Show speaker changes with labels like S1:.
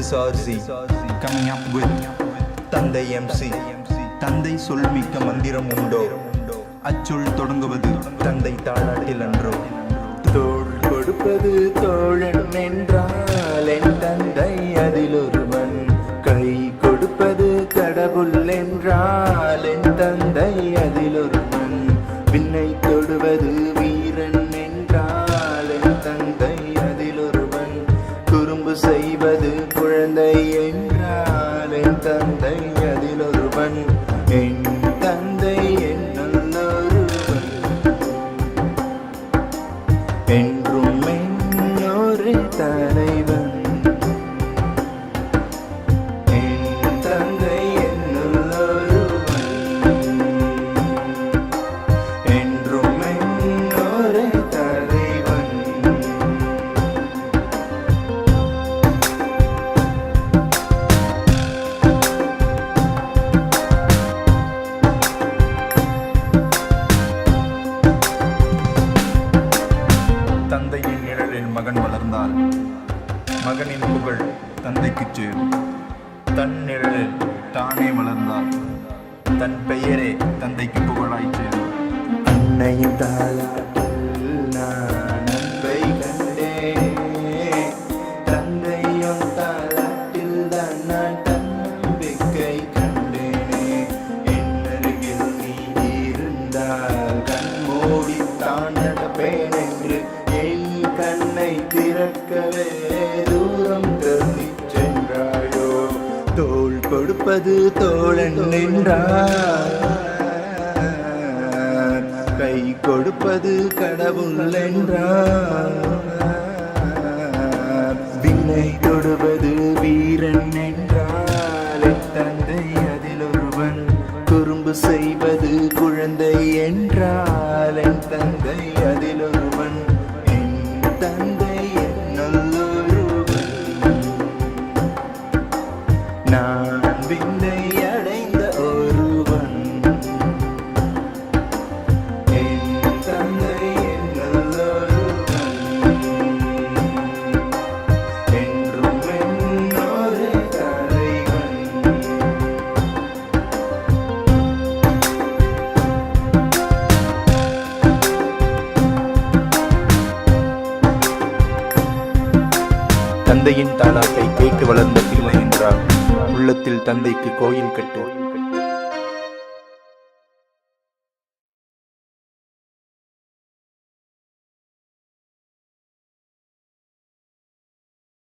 S1: is RZ coming up with தந்தை MC. தந்தை சொல்மிக்க மந்திரம் உண்டோ, அச்சொல் தொடங்குவது தந்தை தாளாட்டில் அன்றோ.
S2: தோள் கொடுப்பது தோழன் என்றால் என் தந்தை அதில் ஒருவன், கை கொடுப்பது கடவுள் என்றால் என் தந்தை அதில் ஒருவன், விண்ணை தொடுவது வீரன் என்றால் என் தந்தை அதில் ஒருவன், குறும்பு செய்வது குழந்தை என்றால் என் தந்தை அதில் ஒருவன், என் தந்தை என்னொருவன் என்றும் என்னொரு தலைவன். என் தந்தை என்னொருவன் என்றும் என்னொரு தலைவன்.
S1: தந்தையின் நிழலில் மகன் வளர்ந்தால் மகனின் புகழ் தந்தைக்கு சேரும். தன் நிழலில் தானே வளர்ந்தால் தன் பெயரே தந்தைக்கு புகழாய் சேரும்.
S2: அன்னையின் தாலாட்டில் நான் அன்பை கண்டேன், தந்தையும் தாலாட்டில் தான் நான் தன்னம்பிக்கை கண்டேனே. என் அருகில் நீ இருந்தால் கண் மூடித்தான் நடப்பேன் என்று என் கண்ணை திறக்கவே தூரம் தள்ளிச் சென்றாயோ. தோள் கொடுப்பது தோழன் என்றார், கை கொடுப்பது கடவுள் என்றார், விண்ணை தொடுவது வீரன் என்றால் என் தந்தை அதில் ஒருவன், குறும்பு செய்வது குழந்தை என்றால் என் தந்தை அதில் ஒருவன், என் தந்தை என்னொருவன், நான் விண்ணை அடைந்த ஒருவன், என் தந்தை என்னொருவன் என்றும் என்னொரு தலைவன்.
S1: தந்தையின் தாலாட்டை கேட்டு வளர்ந்த பிள்ளை என்றால் உள்ளத்தில் தந்தைக்கு கோயில் கட்டு.